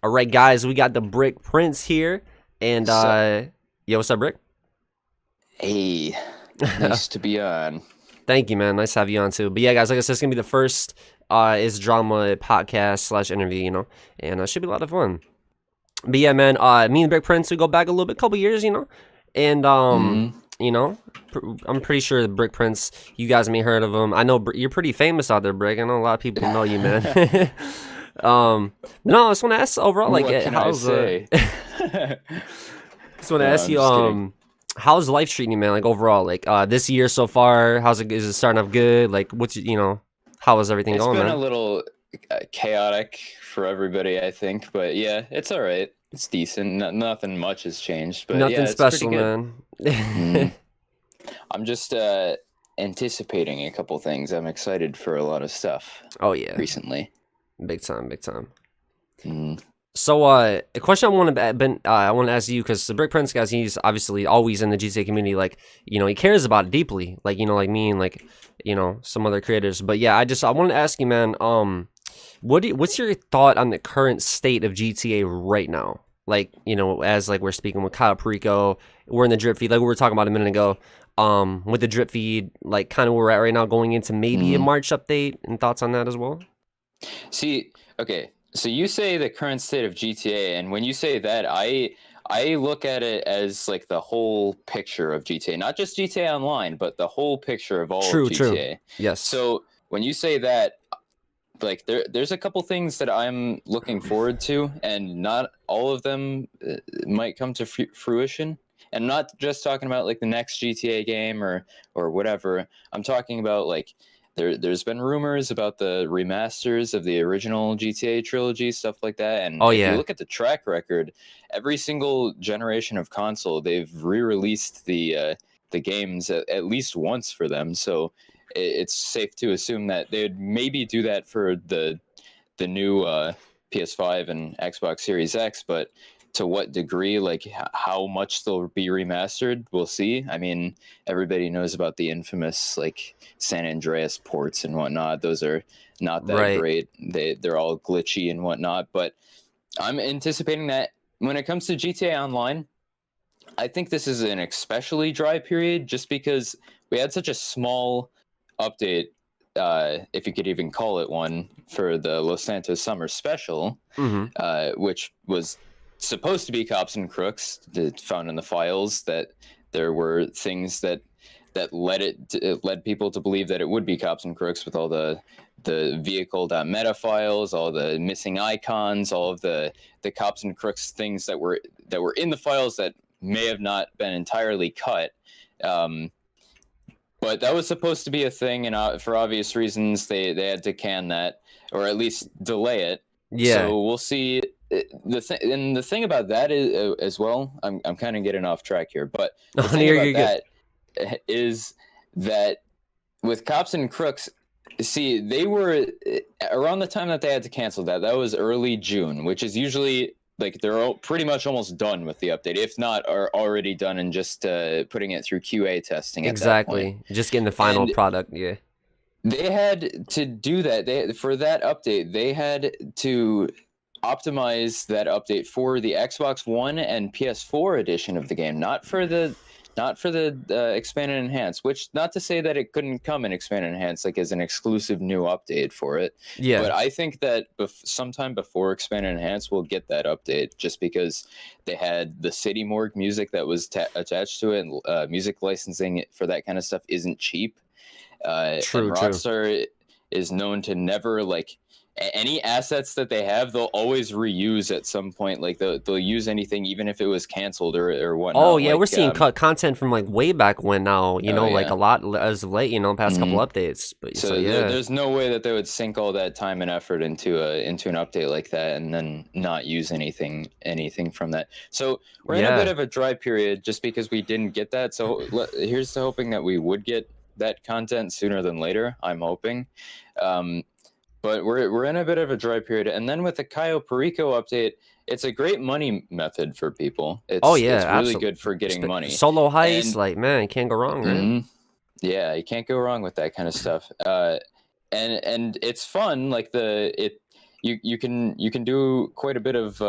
All right, guys, we got the Brick Prince here, and So, yo, what's up, Brick? hey, nice to be on. Thank you, man. Nice to have you on too. But yeah, guys, like I said, it's gonna be the first is drama podcast slash interview, and should be a lot of fun. But yeah, man, me and Brick Prince we go back a little bit, couple years, and hmm you know, I'm pretty sure the Brick Prince, you guys may heard of him. I know you're pretty famous out there, Brick. I know a lot of people know you, man. No, I just want to ask overall, like, What can I how's say? just want to No, ask I'm you, just kidding. how's life treating you, man? Like overall, like this year so far, how's it? Is it starting off good? Like, how is everything It's going, been a man? little chaotic for everybody, I think, but yeah, it's all right. It's decent. Nothing much has changed, but Nothing yeah, it's pretty special, good. man. Mm. I'm just anticipating a couple things. I'm excited for a lot of stuff Oh yeah, recently. big time, big time. Mm. So, a question I want to ask you because the Brick Prince guys, he's obviously always in the GTA community. Like, he cares about it deeply. Like, like me and like, some other creators. But yeah, I wanted to ask you, man. What's your thought on the current state of GTA right now? Like, as like we're speaking with Cayo Perico, we're in the drip feed, like we were talking about a minute ago. With the drip feed, like kind of where we're at right now, going into maybe a Mm. March update, and thoughts on that as well. See, okay, so you say the current state of GTA, and when you say that, I look at it as like the whole picture of GTA, not just GTA Online, but the whole picture of all of True, true. GTA. Yes. So when you say that, like there's a couple things that I'm looking forward to, and not all of them might come to fruition. And I'm not just talking about like the next GTA game or whatever. I'm talking about like there's been rumors about the remasters of the original GTA trilogy, stuff like that. And Oh if you yeah. look at the track record, every single generation of console, they've re-released the games at least once for them. So it's safe to assume that they would maybe do that for the new PS5 and Xbox Series X, but to what degree, like how much they'll be remastered, we'll see. I mean, everybody knows about the infamous like San Andreas ports and whatnot. Those are not that Right. great. They're all glitchy and whatnot. But I'm anticipating that when it comes to GTA Online, I think this is an especially dry period just because we had such a small update, if you could even call it one, for the Los Santos Summer Special, Mm-hmm. which was supposed to be Cops and Crooks. Found in the files that there were things that led people to believe that it would be Cops and Crooks with all the vehicle.meta files, all the missing icons, all of the Cops and Crooks things that were in the files that may have not been entirely cut. Um, but that was supposed to be a thing, and for obvious reasons, they had to can that or at least delay it. Yeah. So we'll see. The thing about that is as well. I'm kind of getting off track here, but the Oh, thing you're about good. that is that with Cops and Crooks, see, they were around the time that they had to cancel that. That was early June, which is usually like they're pretty much almost done with the update, if not are already done and just putting it through QA testing at that point. Exactly. Just getting the final And product. Yeah. they had to do that. For that update, they had to optimize that update for the Xbox One and PS4 edition of the game, not for the expand and enhance. Which, not to say that it couldn't come in expand and enhance, like as an exclusive new update for it. Yeah. But I think that sometime before expand and enhance, we'll get that update, just because they had the City Morgue music that was attached to it, and music licensing for that kind of stuff isn't cheap. And True, true. Rockstar is known to never like any assets that they have, they'll always reuse at some point. Like they'll use anything, even if it was canceled or Oh whatnot. yeah, we're Like, seeing cut content from like way back when now, oh like a yeah. lot as of late, past couple hmm updates. But so So yeah. there's no way that they would sink all that time and effort into an update like that and then not use anything from that. So we're in a bit Yeah. of a dry period just because we didn't get that. So here's to hoping that we would get that content sooner than later. I'm hoping. Um, but we're in a bit of a dry period, and then with the Cayo Perico update, it's a great money method for people. Oh It's yeah, really absolutely. good for getting money, Solo heist, and like man, can't go wrong, right? mhm, yeah, you can't go wrong with that kind of stuff. And it's fun. Like you can do quite a bit of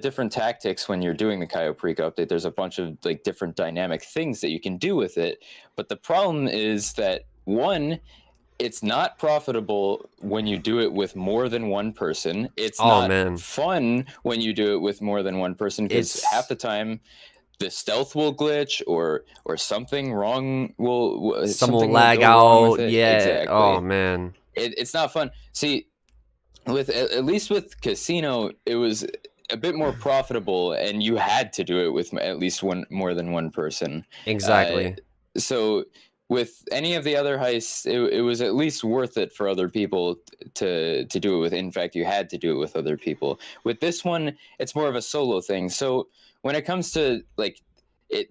different tactics when you're doing the Cayo Perico update. There's a bunch of like different dynamic things that you can do with it, but the problem is that one, it's not profitable when you do it with more than one person. It's Oh not man, fun when you do it with more than one person, because it's half the time the stealth will glitch or something wrong will some will something will lag go wrong with out. it. Yeah. Oh Exactly. man. It's not fun. See, with at least with casino, it was a bit more profitable, and you had to do it with at least one more than one person. Uh, Exactly. so with any of the other heists, it was at least worth it for other people to do it with. In fact, you had to do it with other people. With this one, it's more of a solo thing. So when it comes to like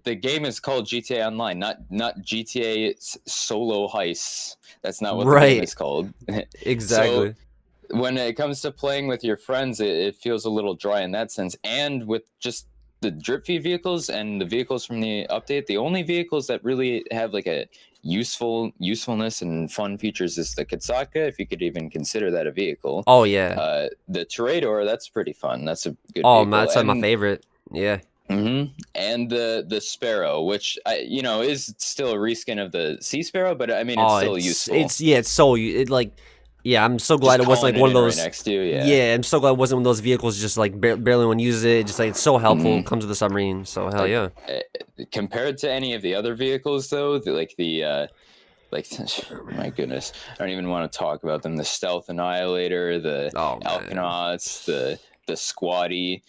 the game is called GTA Online, not GTA Solo Heists. That's not what the game Right. is called. So Exactly. when it comes to playing with your friends, it feels a little dry in that sense. And with just the drip feed vehicles and the vehicles from the update, the only vehicles that really have like a usefulness and fun features is the Kitsaka, if you could even consider that a vehicle. Oh yeah. The Tirador, that's pretty fun. That's a good Oh man, vehicle. that's like my favorite. Yeah. And the Sparrow, which is still a reskin of the Sea Sparrow, but I mean it's Oh, still useful. it's yeah, it's so like, yeah. I'm so Just glad it wasn't calling like it one of in right those. next to you, yeah. Yeah, I'm so glad it wasn't one of those vehicles just like barely one uses it. Just like it's so helpful. Comes with the submarine. So hell Like yeah. compared to any of the other vehicles, though, like my goodness, I don't even want to talk about them. The Stealth Annihilator, the Oh man. Alkanauts, the Squatty,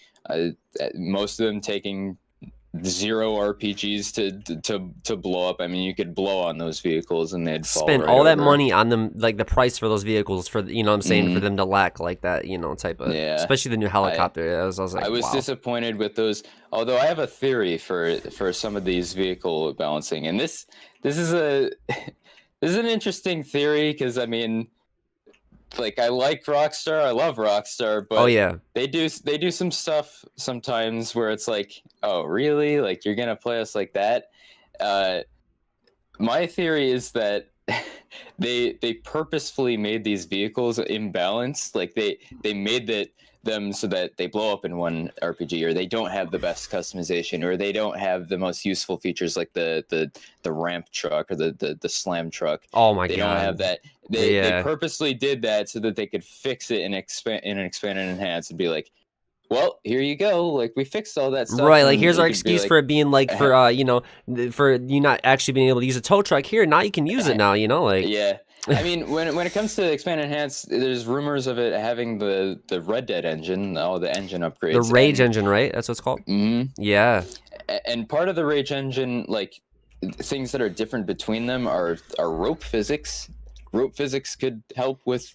most of them taking 0 RPGs to blow up. I mean, you could blow on those vehicles and they'd fall Spend right all that over. money on them, like the price for those vehicles for you know what I'm saying, for Mhm. them to lack like that, you know, type of, Yeah. especially the new helicopter. I was like, I was wow. disappointed with those. Although I have a theory for some of these vehicle balancing, and this is a this is an interesting theory, because I mean, like, I like Rockstar, I love Rockstar, Oh but yeah. they do some stuff sometimes where it's like, oh really? Like, you're gonna play us like that? Uh, my theory is that they purposefully made these vehicles imbalanced. Like they made them so that they blow up in one RPG, or they don't have the best customization, or they don't have the most useful features, like the ramp truck or the slam truck. Oh my They don't have god. that. They Yeah. purposely did that so that they could fix it and expand and enhance and be like, well, here you go. Like, we fixed all that stuff, Right, like and here's our you could be excuse like, for it being like for you know, for you not actually being able to use a tow truck here. Now you can use it now, you know, like yeah. I mean, when it comes to expand and enhance, there's rumors of it having the Red Dead engine, all the engine upgrades. the Rage engine, right? That's what it's called. Yeah. And part of the Rage engine, like, things that are different between them are rope physics. Rope physics could help with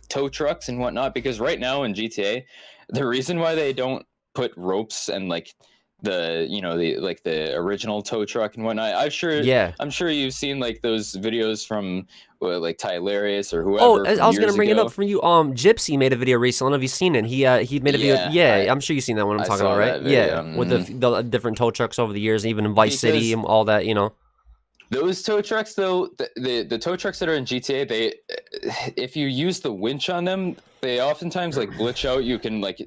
tow trucks and whatnot, because right now in GTA, the reason why they don't put ropes and like the original tow truck and whatnot, Yeah. I'm sure you've seen like those videos from like Tylarius or Oh, whoever I from was gonna years bring it up ago. for you. Gypsy made a video recently. I don't know if you've seen it. He made a video. Yeah, Yeah, I'm sure you've seen that one I'm I talking about, saw right? that Yeah, video. with the different tow trucks over the years, even in Vice City Because and all that, you know. those tow trucks, though, the tow trucks that are in GTA, they, if you use the winch on them, they oftentimes like glitch out. You can like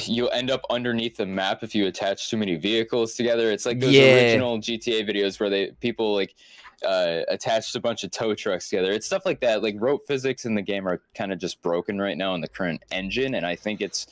you'll end up underneath the map if you attach too many vehicles together. It's like those Yeah. original GTA videos where people like attached a bunch of tow trucks together. It's stuff like that. Like, rope physics in the game are kind of just broken right now in the current engine, and I think it's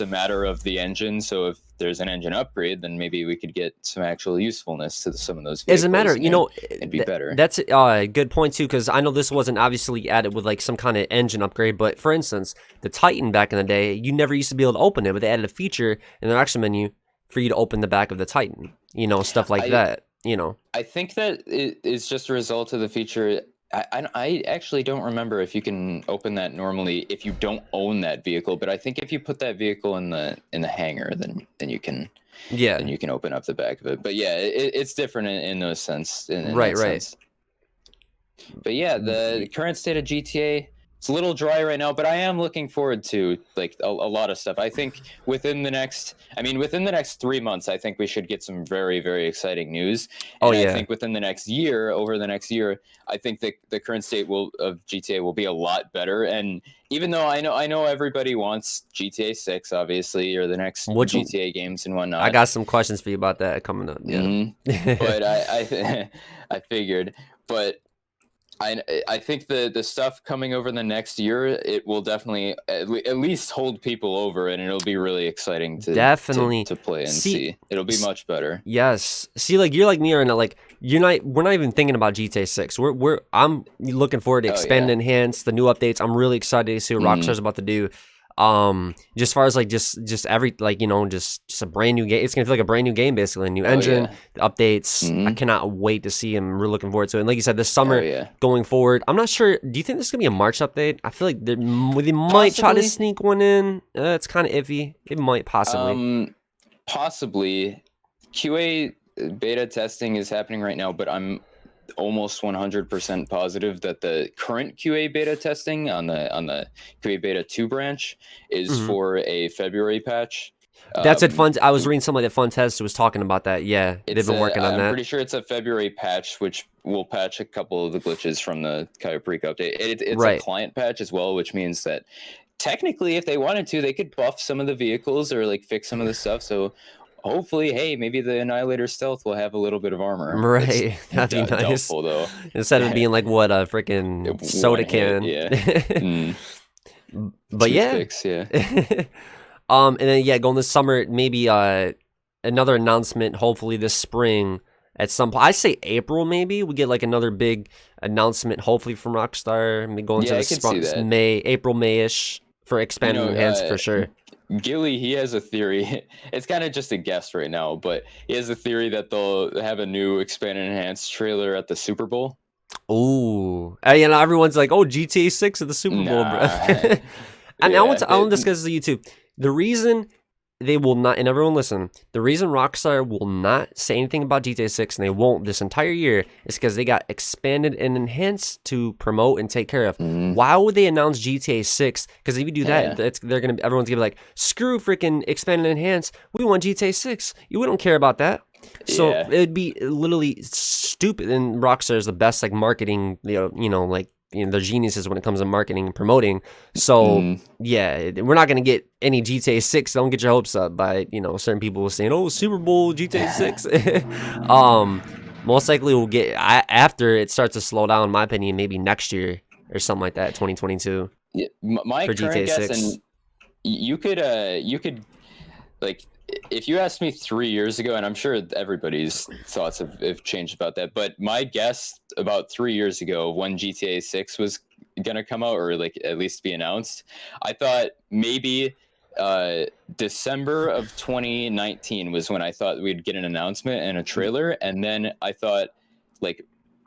a matter of the engine. So if there's an engine upgrade, then maybe we could get some actual usefulness to some of those vehicles. As a matter, you know, it'd be better. That's a good point too, because I know this wasn't obviously added with like some kind of engine upgrade, but for instance, the Titan back in the day, you never used to be able to open it, but they added a feature in their action menu for you to open the back of the Titan. You know, stuff like that. You know, I think that it is just a result of the feature. I actually don't remember if you can open that normally if you don't own that vehicle, but I think if you put that vehicle in the hangar, then you can. Yeah. Then you can open up the back of it. But yeah, it's different in those sense. In Right, that right. sense. But yeah, the current state of GTA, it's a little dry right now, but I am looking forward to like a lot of stuff. I think within the next 3 months, I think we should get some very, very exciting news. Oh And I yeah. think within the next year, over the next year, I think that the current state of GTA will be a lot better. And even though I know everybody wants GTA 6, obviously, or the next Which GTA games and I whatnot. got some questions for you about that coming up. Yeah. But I figured, but I think the stuff coming over the next year, it will definitely at least hold people over, and it'll be really exciting Definitely. to play and See, see. It'll be much better. yes. See, like you're like me, or not, like we're not even thinking about GTA 6. I'm looking forward to Oh expand yeah. and enhance the new updates. I'm really excited to see what Rockstar's about to do. Just as far as like just every like just a brand new game. It's gonna feel like a brand new game, basically. A new engine, yeah. the updates. I cannot wait to see them. We're looking forward to it. And like you said, this Oh summer yeah. going forward, I'm not sure. Do you think this is gonna be a March update? I feel like they might try to Possibly. sneak one in. It's kind of iffy. It might possibly. Possibly. QA beta testing is happening right now, but I'm almost 100% positive that the current QA beta testing on the QA beta 2 branch is for a February patch. That's at Fun. I was reading somebody at Fun Test was talking about that. Yeah, they've been working on I'm that. pretty sure it's a February patch, which will patch a couple of the glitches from the Cayo Perico update. It's a client patch as well, which means that technically, if they wanted to, they could buff some of the vehicles or like fix some of the stuff. So hopefully, hey, maybe the Annihilator Stealth will have a little bit of armor. Right, that'd be nice. Doubtful though. Instead of being like what a freaking soda can. Yeah. But yeah. Fix, yeah. And then going this summer, maybe another announcement. Hopefully this spring at some point. I say April maybe we get like another big announcement. Hopefully from Rockstar. Maybe going to the April, May-ish for expand and enhance for sure. Gilly, he has a theory. It's kind of just a guess right now, but he has a theory that they'll have a new expand and enhance trailer at the Super Bowl. Ooh, everyone's like, "Oh, GTA 6 at the Super Bowl, bro." And I want to discuss this on YouTube. The reason they will not, and everyone listen, the reason Rockstar will not say anything about GTA 6 and they won't this entire year is because they got expanded and enhanced to promote and take care of. Why would they announce GTA 6? Because if you do that, everyone's gonna be like, screw freaking expand and enhance. We want GTA 6. We don't care about that. So it'd be literally stupid. And Rockstar is the best like marketing, they're geniuses when it comes to marketing and promoting. So we're not gonna get any GTA 6. Don't get your hopes up by certain people saying, "Oh, Super Bowl GTA 6." Most likely we'll get after it starts to slow down. In my opinion, maybe next year or something like that, 2022. Yeah, my for current GTA guess, 6. and you could like. If you asked me 3 years ago, and I'm sure everybody's thoughts have changed about that, but my guess about 3 years ago when GTA 6 was gonna come out, or like at least be announced, I thought maybe December of 2019 was when I thought we'd get an announcement and a trailer, and then I thought like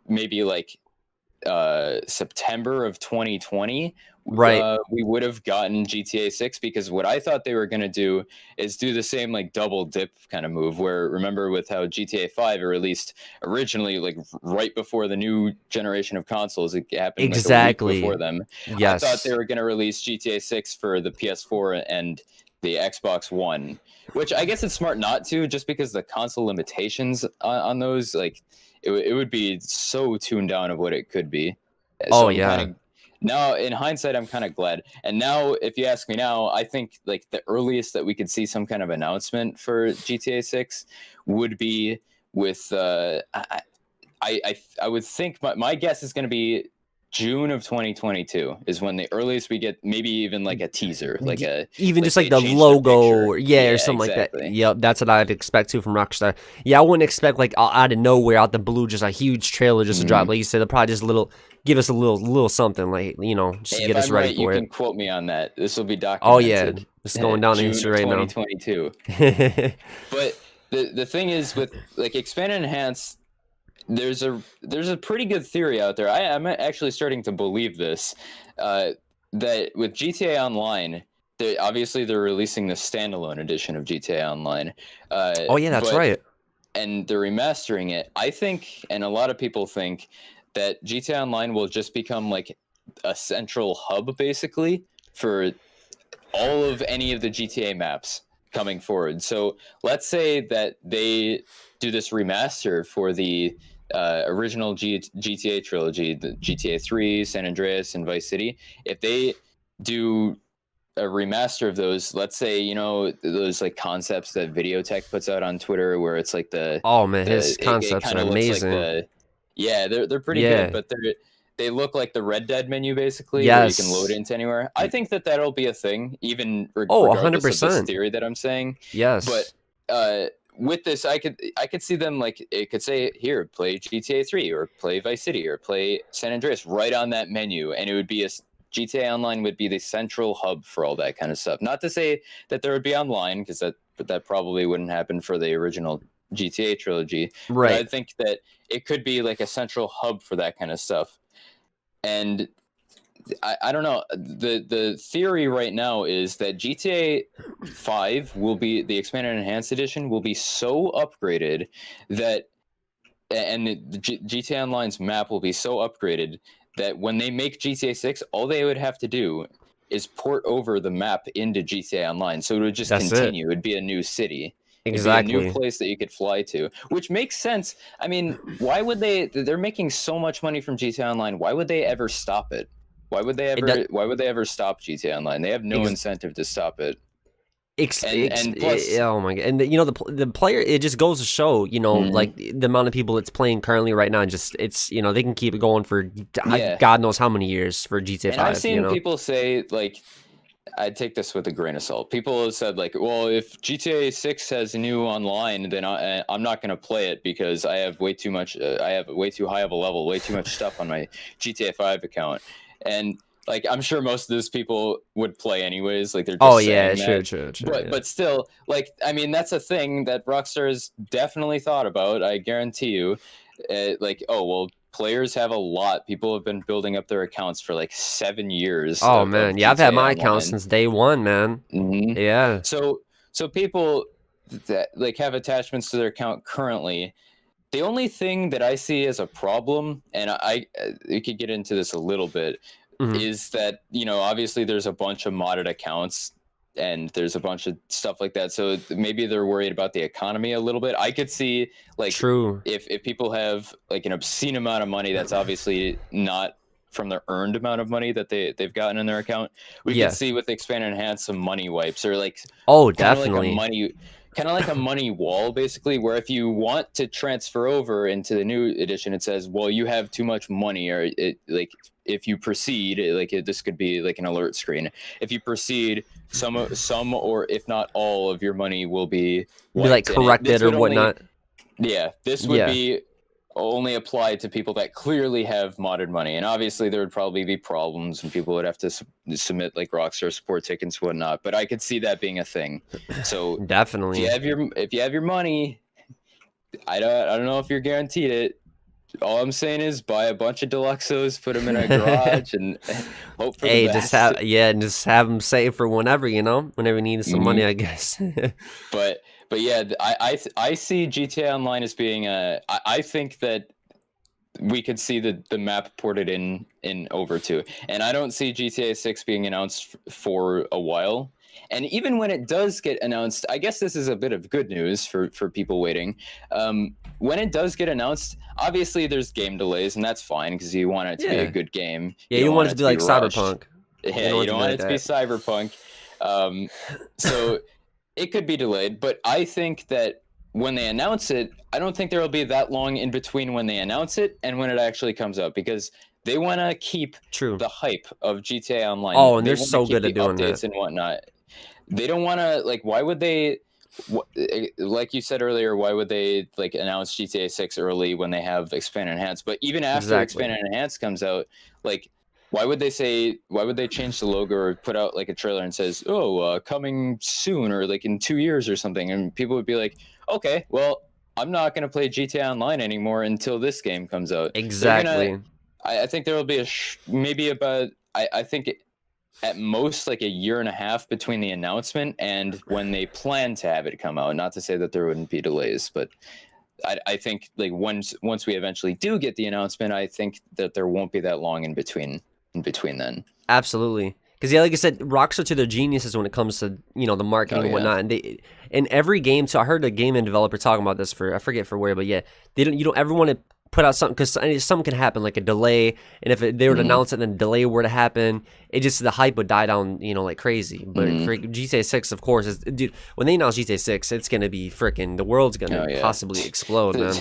maybe like September of 2020 we would have gotten GTA 6, because what I thought they were going to do is do the same like double dip kind of move, where remember with how GTA 5 released originally like right before the new generation of consoles, it happened like a week before them. I thought they were going to release GTA 6 for the PS4 and the Xbox One, which I guess it's smart not to, just because the console limitations on those, like it would be so tuned down of what it could be. So now in hindsight, I'm kind of glad. And now, if you ask me now, I think like the earliest that we could see some kind of announcement for GTA 6 would be with I would think my guess is going to be June of 2022 is when the earliest we get, maybe even like a teaser, like just like the logo or something like that. Yep, that's what I'd expect too from Rockstar. I wouldn't expect like out of nowhere, out the blue, just a huge trailer just to drop. Like you said, they'll probably just give us a little something, like just to get us ready for it. You can quote me on that. This will be documented. Oh yeah, it's going down in history right now. 2022. But the thing is, with like expand and enhance, there's a pretty good theory out there. I'm actually starting to believe this, that with GTA Online, they're releasing the standalone edition of GTA Online. That's right. And they're remastering it. I think, and a lot of people think, that GTA Online will just become like a central hub basically for all of any of the GTA maps coming forward. So let's say that they do this remaster for the original GTA trilogy, the GTA 3, San Andreas, and Vice City. If they do a remaster of those, let's say, you know, those like concepts that Videotech puts out on Twitter where it's like Oh man, his it concepts kind are of looks like amazing. yeah, they're pretty good, Yeah. but they look like the Red Dead menu basically, where you can load Yes. into anywhere. I think that that'll be a thing, even Oh, regardless of this 100%. theory that I'm saying. But Yes. with this, I could see them like it could say here, play GTA 3 or play Vice City or play San Andreas right on that menu, and it would be GTA Online would be the central hub for all that kind of stuff. Not to say that there would be online, because that probably wouldn't happen for the original GTA trilogy. But I Right. think that it could be like a central hub for that kind of stuff. And I don't know. The theory right now is that GTA 5 will be the expanded and enhanced edition will be so upgraded that and the GTA Online's map will be so upgraded that when they make GTA 6, all they would have to do is port over the map into GTA Online. So it would just That's it. continue. It'd be a new city. It'd be a new Exactly. place that you could fly to, which makes sense. I mean, why would they? They're making so much money from GTA Online. Why would they ever stop it? It does, Why would they ever stop GTA Online? They have no incentive to stop it. And plus, oh my god! And you know the player, it just goes to show, you know, mhm, like the amount of people it's playing currently right now. Just it's, you know, they can keep it going for yeah. God knows how many years for GTA And I've 5. You seen know. people say like I take this with a grain of salt. People have said like, well, if GTA 6 has a new online, then I'm not going to play it because I have way too much. I have way too high of a level, way too much stuff on my GTA 5 account. And like, I'm sure most of those people would play anyways. Like, they're Oh just yeah, saying true, that. true, true. But Yeah. still, like, I mean, that's a thing that Rockstar has definitely thought about. I guarantee you. Like, oh well, players have a lot. People have been building up their accounts for like 7 years Oh of man, yeah, I've had GTA my account Online. since day one, man. Hmm. Yeah. So people that like have attachments to their account currently. The only thing that I see as a problem, and we could get into this a little bit, Hmm. is that, you know, obviously there's a bunch of modded accounts and there's a bunch of stuff like that. So maybe they're worried about the economy a little bit. I could see like True. if people have like an obscene amount of money that's obviously not from their earned amount of money that they've gotten in their account, we could Yeah. see with expand and enhance some money wipes or like Oh, kind of like a definitely. money wall basically, where if you want to transfer over into the new edition, it says, well, you have too much money, or it like if you proceed, this could be like an alert screen. If you proceed, some or if not all of your money will be Be like wiped, and corrected this or would only, whatnot. yeah, this would Yeah. be only applied to people that clearly have modded money. And obviously there would probably be problems and people would have to submit like Rockstar support tickets and whatnot, but I could see that being a thing. So Definitely. if you have your money, I don't know if you're guaranteed it. All I'm saying is buy a bunch of Deluxos, put them in a garage, and hope for the Hey, just best. have, yeah, and just have them saved for whenever, you know, whenever you need some money, Hmm. I guess. But yeah, I see GTA Online as being I think that we could see the map ported in over to, and I don't see GTA 6 being announced for a while. And even when it does get announced, I guess this is a bit of good news for people waiting. When it does get announced, obviously there's game delays, and that's fine because you want it to be a Yeah. good game. Yeah, You you don't want want it to it be to be like rushed. Cyberpunk. You Yeah, don't want you it to don't be want like it to be that. cyberpunk. So it could be delayed, but I think that when they announce it, I don't think there will be that long in between when they announce it and when it actually comes out, because they want to keep True. the hype of GTA Online. Oh, and They they're want to so keep good at the doing that. updates and whatnot. They don't want to like. Why would they? Like you said earlier, why would they like announce GTA 6 early when they have Expand and Enhance? But even after Expand Exactly. and Enhance comes out, like why would they say, why would they change the logo or put out like a trailer and says, oh, coming soon or like in 2 years or something, and people would be like, okay, well, I'm not going to play GTA Online anymore until this game comes out. They're gonna, Exactly. I think there will be maybe about, I think at most like a year and a half between the announcement and when they plan to have it come out. Not to say that there wouldn't be delays, but I think like once we eventually do get the announcement, I think that there won't be that long in between. in between then. Absolutely. Because yeah, like I said, Rockstar to their geniuses when it comes to the marketing and whatnot, and they in every game. So I heard a gaming developer talking about this for I forget for where, but yeah, you don't ever want to put out something because something can happen like a delay, and if they were to announce it and then delay were to happen, it just the hype would die down like crazy. But for GTA 6, of course, dude, when they announce GTA 6, it's gonna be freaking the world's gonna possibly explode, man.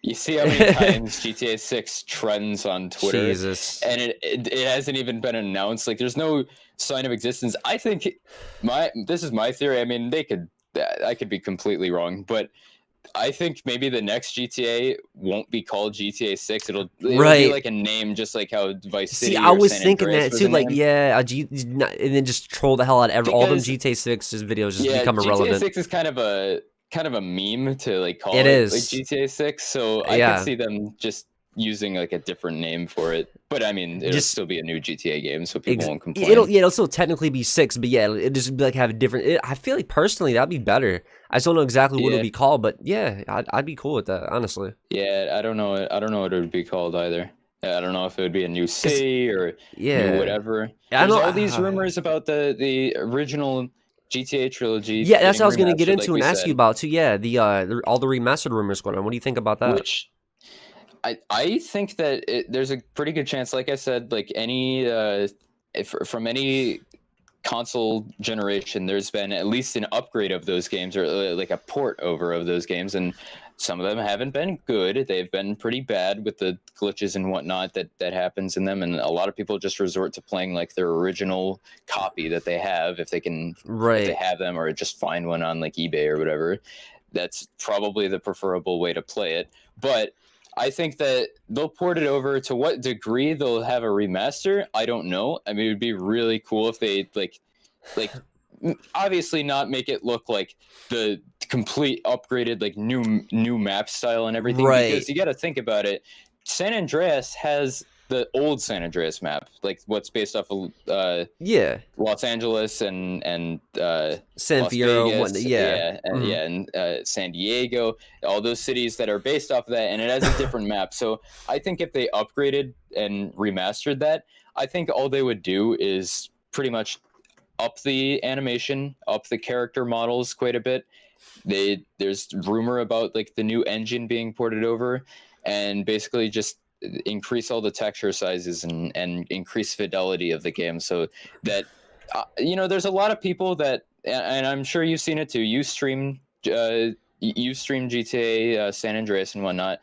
You see how many times GTA 6 trends on Twitter, Jesus, and it hasn't even been announced. Like, there's no sign of existence. I think this is my theory. I mean, I could be completely wrong, but I think maybe the next GTA won't be called GTA 6. It'll be like a name, just like how Vice City. See, I was San thinking Andreas that too. Like, and then just troll the hell out of all them GTA 6 videos, just become irrelevant. GTA 6 is kind of a meme to like call it is like GTA 6. So I could see them just using like a different name for it. But I mean, it'll still be a new GTA game, so people won't complain. It'll still technically be 6, but yeah, it just be like have a different. I feel like personally that'd be better. I just don't know exactly what it'll be called, but yeah, I'd be cool with that, honestly. Yeah, I don't know what it would be called either. I don't know if it would be a new city or new whatever. There's all these rumors about the original GTA trilogy. Yeah, that's what I was gonna get into and ask you about too. Yeah, all the remastered rumors going on. What do you think about that? Which I think that there's a pretty good chance, like I said, like from any console generation, there's been at least an upgrade of those games or like a port over of those games, and some of them haven't been good. They've been pretty bad with the glitches and whatnot that happens in them, and a lot of people just resort to playing like their original copy that they have if they can, if they have them, or just find one on like eBay or whatever. That's probably the preferable way to play it, but I think that they'll port it over. To what degree they'll have a remaster, I don't know. I mean, it would be really cool if they like obviously not make it look like the complete upgraded like new map style and everything. Because you got to think about it. San Andreas has the old San Andreas map, like what's based off of Los Angeles and San Fierro, and San Diego, all those cities that are based off of that, and it has a different map. So I think if they upgraded and remastered that, I think all they would do is pretty much up the animation, up the character models quite a bit. There's rumor about like the new engine being ported over, and basically just increase all the texture sizes and increase fidelity of the game, so that there's a lot of people that, and I'm sure you've seen it too, you stream GTA San Andreas and whatnot.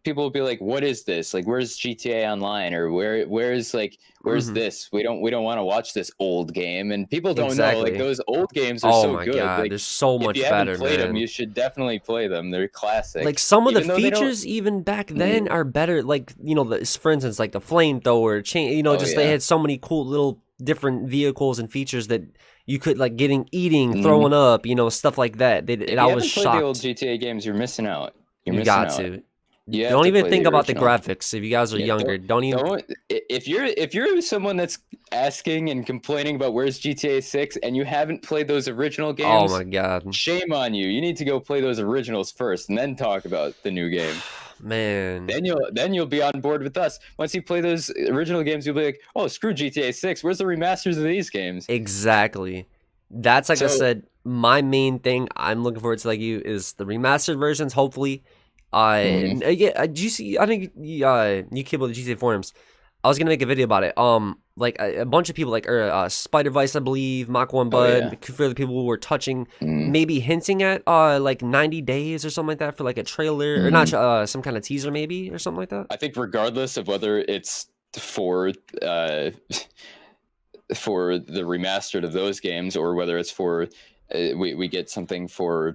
People will be like, what is this? Like, where's GTA Online? Or where's this? We don't want to watch this old game. And people don't know, like, those old games are so good. God, like, they're so much better, if you haven't played them, you should definitely play them. They're classic. Like, some of the features even back then are better. Like, for instance, like the flamethrower chain, they had so many cool little different vehicles and features that you could like eating, throwing up, stuff like that. I was shocked. If you haven't played the old GTA games, you're missing out. You got to. Don't even think about the graphics. If you guys are younger, don't even. If you're someone that's asking and complaining about where's GTA 6 and you haven't played those original games, oh my god, shame on you. You need to go play those originals first and then talk about the new game. Man, then you'll be on board with us. Once you play those original games, you'll be like, oh, screw GTA 6. Where's the remasters of these games? Exactly. That's I said. My main thing I'm looking forward to, like you, is the remastered versions. Hopefully. Do you see? I think you came with the GTA forums. I was gonna make a video about it. Like a bunch of people, like Spider Vice, I believe, Mach 1 Bud, for the people who were touching, maybe hinting at like 90 days or something like that for like a trailer or not, some kind of teaser maybe or something like that. I think regardless of whether it's for the remastered of those games or whether it's for we get something for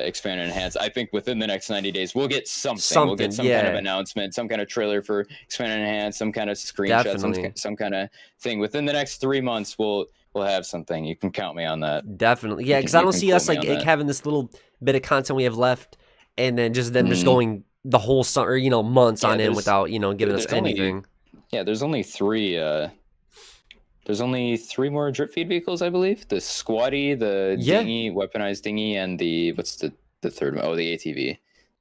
expand and enhance, I think within the next 90 days we'll get something. We'll get some kind of announcement, some kind of trailer for expand and enhance, some kind of screenshot, some kind of thing. Within the next 3 months we'll have something. You can count me on that. Definitely. Yeah, because I don't see us like having this little bit of content we have left and then just just going the whole summer, months on in without giving us anything. There's only three There's only 3 more drip feed vehicles, I believe. The squatty, the dinghy, weaponized dinghy, and what's the third one? Oh, the ATV.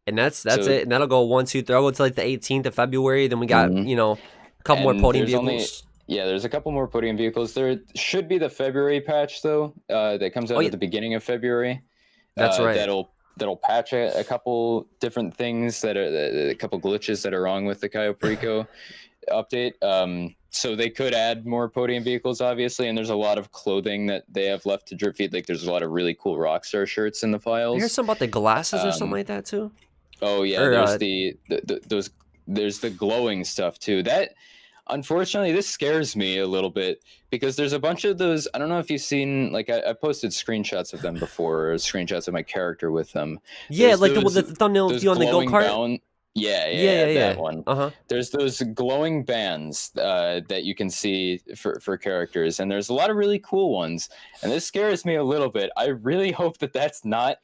And that's it. And that'll go 1, 2, 3. I'll go to like the 18th of February. Then we got, a Couple more and podium there's only vehicles. yeah, there's a couple more podium vehicles. There should be the February patch though, that comes Oh out yeah, at the beginning of February. that's right. That'll patch a couple different things that are a couple glitches that are wrong with the Cayo Perico update. So they could add more podium vehicles, obviously, and there's a lot of clothing that they have left to drip feed. Like there's a lot of really cool Rockstar shirts in the I heard files. something about the glasses or something Um, like that too. oh yeah, Or there's those there's the glowing stuff too. That unfortunately this scares me a little bit because there's a bunch of those. I don't know if you've seen like I posted screenshots of them before, or screenshots of my character with them. yeah, There's like the thumbnail of those you on the go glowing kart. bound. Yeah, Yeah, yeah, that yeah. one. Uh-huh. There's those glowing bands that you can see for characters, and there's a lot of really cool ones. And this scares me a little bit. I really hope that that's not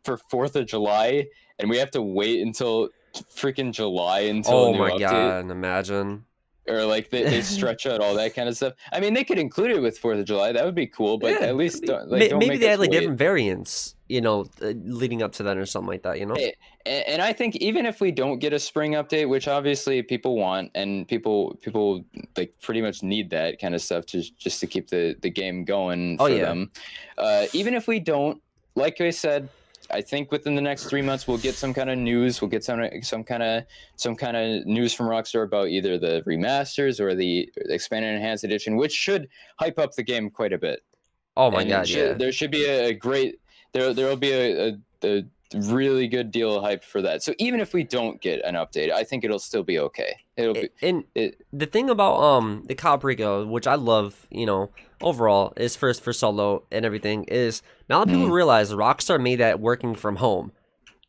for 4th of July, and we have to wait until freaking July until a Oh new my update, god, imagine. or like they stretch out all that kind of stuff. I mean, they could include it with 4th of July. That would be cool, but Yeah, at could least be. don't Maybe make they us had like wait. different variants, leading up to that or something like that, you know? And I think even if we don't get a spring update, which obviously people want, and people like pretty much need that kind of stuff to just to keep the game going Oh for yeah. them. Even if we don't, like I said, I think within the next 3 months we'll get some kind of news. We'll get some kind of news from Rockstar about either the remasters or the expanded and enhanced edition, which should hype up the game quite a bit. Oh my And god, yeah. there should be a great there'll be a really good deal of hype for that. So even if we don't get an update, I think it'll still be okay. It'll be And it. the thing about the Cayo Perico, which I love, overall, is first for solo and everything, is now that people Mhm. realize Rockstar made that working from home.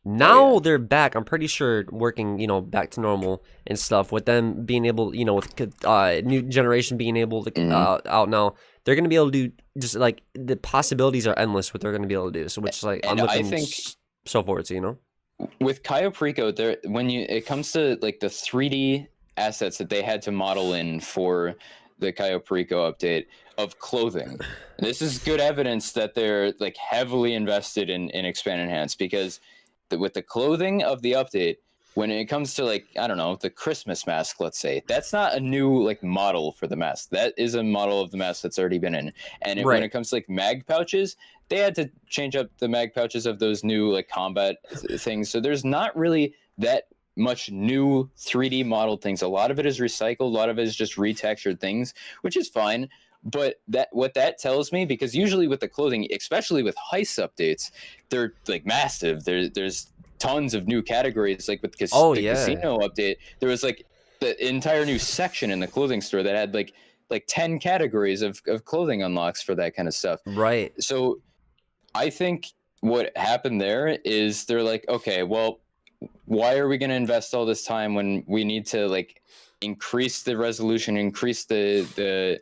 Oh, Now yeah. they're back. I'm pretty sure working, back to normal and stuff. With them being able, with new generation being able to Mhm. out now, they're gonna be able to do just like the possibilities are endless. What they're gonna be able to do. So, which like I'm And I looking think so forward to. with Cayo Perico, there when it comes to like the 3D assets that they had to model in for the Cayo Perico update of clothing, this is good evidence that they're like heavily invested in expand and enhance, because with the clothing of the update, when it comes to like I don't know, the Christmas mask, let's say, that's not a new like model for the mask. That is a model of the mask that's already been in. And when Right. it comes to like mag pouches, they had to change up the mag pouches of those new like combat things. So there's not really that much new 3D modeled things. A lot of it is recycled, a lot of it is just retextured things, which is fine. But what that tells me, because usually with the clothing, especially with heist updates, they're like massive. There's tons of new categories. Like with Oh the yeah. casino update, there was like the entire new section in the clothing store that had like 10 categories of clothing unlocks for that kind of stuff. Right. So I think what happened there is they're like, okay, well, why are we going to invest all this time when we need to like increase the resolution, increase the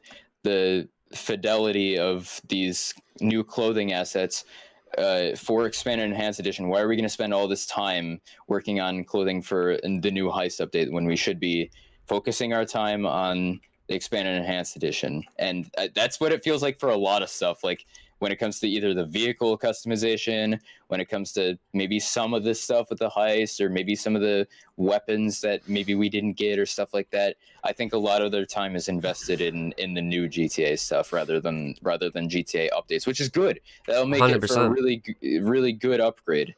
fidelity of these new clothing assets for expanded and enhanced edition? Why are we going to spend all this time working on clothing for the new heist update when we should be focusing our time on the expanded and enhanced edition? And that's what it feels like for a lot of stuff. Like when it comes to either the vehicle customization, when it comes to maybe some of this stuff with the heist, or maybe some of the weapons that maybe we didn't get or stuff like that. I think a lot of their time is invested in the new GTA stuff rather than GTA updates, which is good. That'll make it for a 100%. really good upgrade.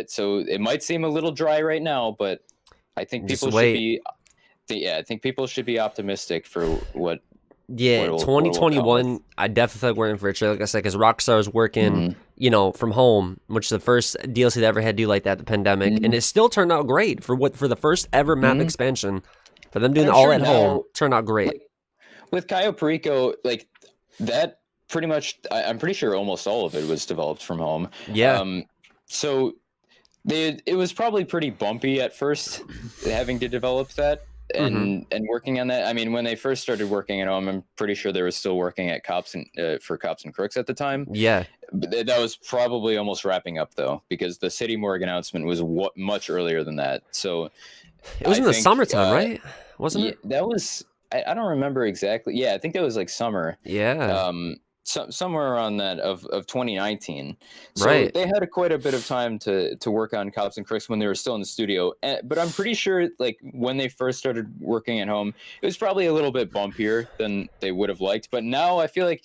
So it might seem a little dry right now, but I think Just people should wait. be. Yeah, I think people should be optimistic for what. Yeah, what will come 2021, I definitely feel like we're in for a treat. Like I said, because Rockstar's working, Mhm. from home, which is the first DLC they ever had to do like that, the pandemic, and it still turned out great for the first ever map Mhm. expansion. For them doing And it I'm all sure at home, now, turned out great. like, with Cayo Perico, like that pretty much, I'm pretty sure almost all of it was developed from home. Yeah. So it was probably pretty bumpy at first having to develop that and working on that. I mean, when they first started working at home, I'm pretty sure they were still working at Cops and Crooks at the time. Yeah. But that was probably almost wrapping up though, because the City Morgue announcement was much earlier than that. So It was I in the think, summertime, right? Wasn't yeah, it? that was. I don't remember exactly. Yeah, I think that was like summer. Yeah. somewhere around that of 2019. So Right. they had quite a bit of time to work on Cops and Crooks when they were still in the studio. But I'm pretty sure like when they first started working at home, it was probably a little bit bumpier than they would have liked. But now I feel like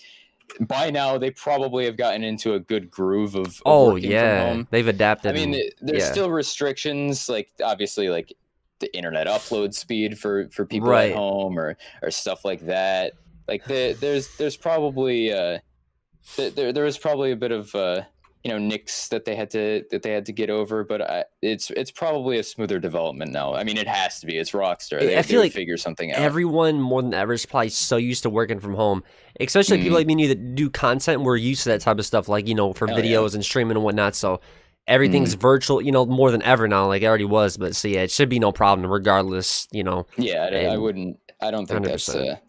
by now they probably have gotten into a good groove of Oh working from yeah, home. they've I adapted. mean, And, there's yeah. still restrictions, like obviously like the internet upload speed for people at Right. home or stuff like that. Like there's probably there was probably a bit of nicks that they had to get over, but it's probably a smoother development now. I mean, it has to be. It's Rockstar. I They feel would like figure something out. everyone more than ever is probably so used to working from home, especially people Mm. like me that do content. We're used to that type of stuff, like for Oh yeah. videos and streaming and whatnot. So everything's Mm. virtual, more than ever now. Like it already was, but so yeah, it should be no problem regardless. Yeah, I And wouldn't. I don't think that's. 100%,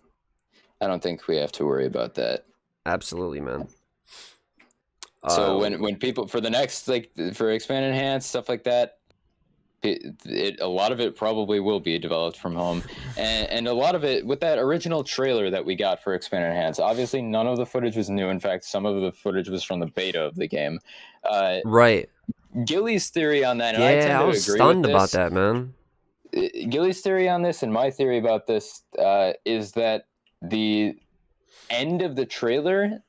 I don't think we have to worry about that. absolutely, man. So when people for the next like for expand enhance stuff like that, a lot of it probably will be developed from home, and a lot of it with that original trailer that we got for expand enhance. Obviously, none of the footage was new. In fact, some of the footage was from the beta of the game. right, Gilly's theory on that, and I yeah, tend I to was agree with stunned about this. that, man. Gilly's theory on this and my theory about this is that the end of the trailer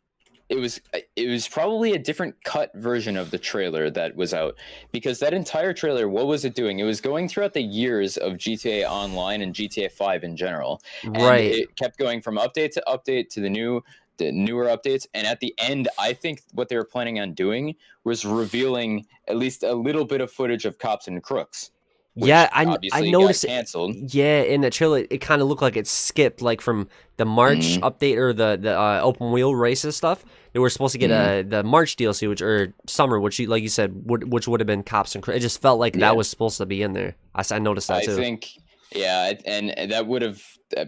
it was probably a different cut version of the trailer that was out, because that entire trailer, what was it doing? It was going throughout the years of GTA Online and GTA 5 in general, and Right. it kept going from update to update to the newer updates, and at the end I think what they were planning on doing was revealing at least a little bit of footage of Cops and Crooks, Yeah, which I obviously got noticed. canceled. Yeah, in the trailer, it kind of looked like it skipped like from the March Mm, update or the open wheel races stuff. They were supposed to get mm, the March DLC, which or summer, which like you said, which would have been Cops and It just felt like yeah. that was supposed to be in there. I noticed that I too. think, yeah, and that would have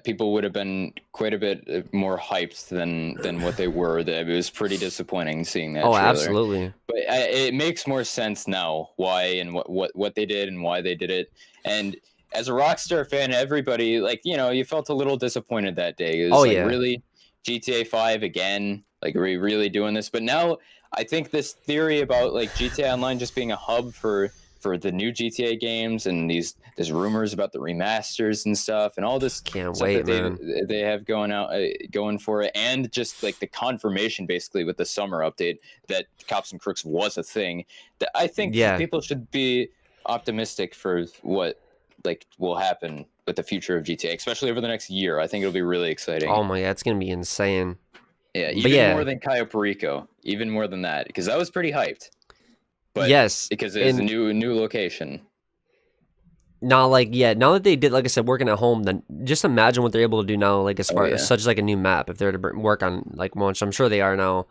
people would have been quite a bit more hyped than what they were. That it was pretty disappointing seeing that Oh, trailer. absolutely. But it makes more sense now why and what they did and why they did it. And as a Rockstar fan, everybody like you felt a little disappointed that day. It was Oh like yeah, really GTA 5 again. Like are we really doing this? But now I think this theory about like GTA Online just being a hub for the new GTA games and there's rumors about the remasters and stuff and all this can't stuff wait, that man. they have going for it, and just like the confirmation basically with the summer update that Cops and Crooks was a thing, that I think Yeah. people should be optimistic for what like will happen with the future of GTA, especially over the next year. I think it'll be really exciting. Oh my god, it's gonna be insane. Yeah, But even yeah, more than Cayo Perico, even more than that, because that was pretty hyped. But yes, because it was a and new location. now now that they did, like I said, working at home, then just imagine what they're able to do now, like as Oh far yeah. as such like a new map, if they're to work on like much. I'm sure they are now.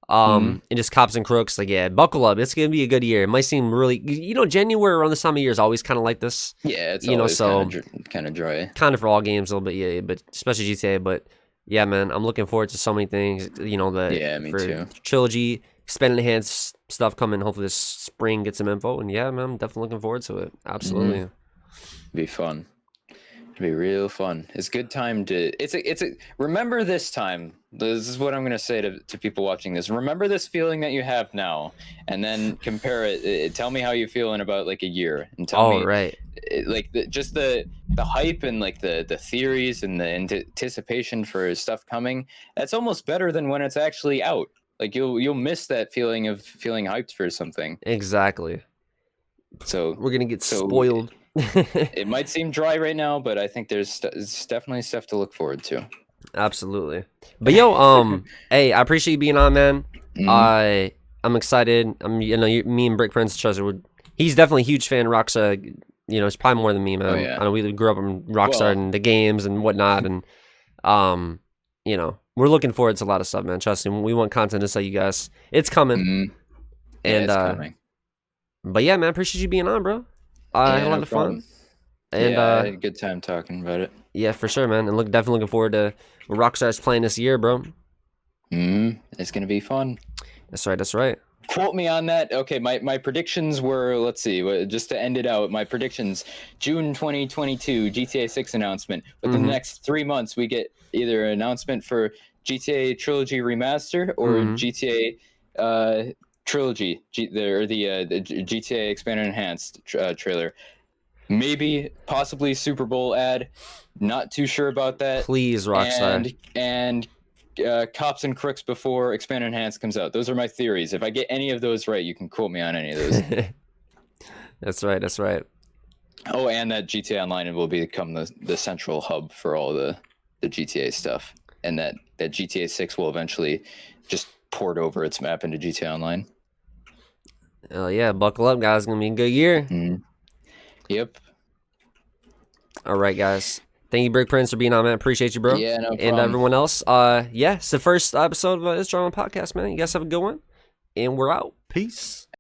Mhm. And just Cops and Crooks, like yeah, buckle up. It's gonna be a good year. It might seem really, January around this time of year is always kind of like this, Yeah, it's always always kind of dry. kind of for all games a little bit, yeah, but especially GTA. But yeah, man, I'm looking forward to so many things. Yeah, me for too. trilogy, expanded enhanced stuff coming. Hopefully this spring get some info, and yeah, man, I'm definitely looking forward to it. Absolutely. It'd be fun. It'd be real fun. It's a good time to. Remember this time. This is what I'm gonna say to people watching this. Remember this feeling that you have now, and then compare it. Tell me how you feel in about like a year, and tell All me right. like just the hype and like the theories and the anticipation for stuff coming. That's almost better than when it's actually out. Like you'll miss that feeling of feeling hyped for something. Exactly. So We're gonna get so spoiled. it might seem dry right now, but I think there's definitely stuff to look forward to. Absolutely. But yo, hey, I appreciate you being on, man. Mhm. I'm excited. Me and Brick Prince Treasure would. He's definitely a huge fan of Rockstar. It's probably more than me, man. Oh yeah. I know we grew up in Rockstar Well, and the games and whatnot, and we're looking forward to a lot of stuff, man. Trust me, we want content to sell you guys. It's coming, mhm. Yeah, and it's coming. but yeah, man, appreciate you being on, bro. I had Yeah, a lot no of fun, problem. and Yeah, I had a good time talking about it. yeah, for sure, man. And definitely looking forward to what Rockstar's playing this year, bro. It's gonna be fun. That's right. That's right. Quote me on that. Okay, my predictions were, let's see, just to end it out, my predictions: June 2022 GTA 6 announcement. Within the next 3 months, we get either an announcement for GTA Trilogy Remaster or Mhm. GTA Trilogy, the GTA Expanded Enhanced trailer. Maybe, possibly Super Bowl ad. Not too sure about that. Please, Rockstar. And Cops and Crooks before Expanded Enhanced comes out. Those are my theories. If I get any of those right, you can quote me on any of those. That's right. That's right. Oh, and that GTA Online will become the central hub for all the GTA stuff, and that GTA 6 will eventually just port over its map into GTA Online. Oh yeah, buckle up, guys. It's gonna be a good year. Mm. Yep. All right, guys. Thank you, Brick Prince, for being on, man. Appreciate you, bro. Yeah, no problem. And everyone else. Yeah, it's the first episode of this drama podcast, man. You guys have a good one, and we're out. Peace.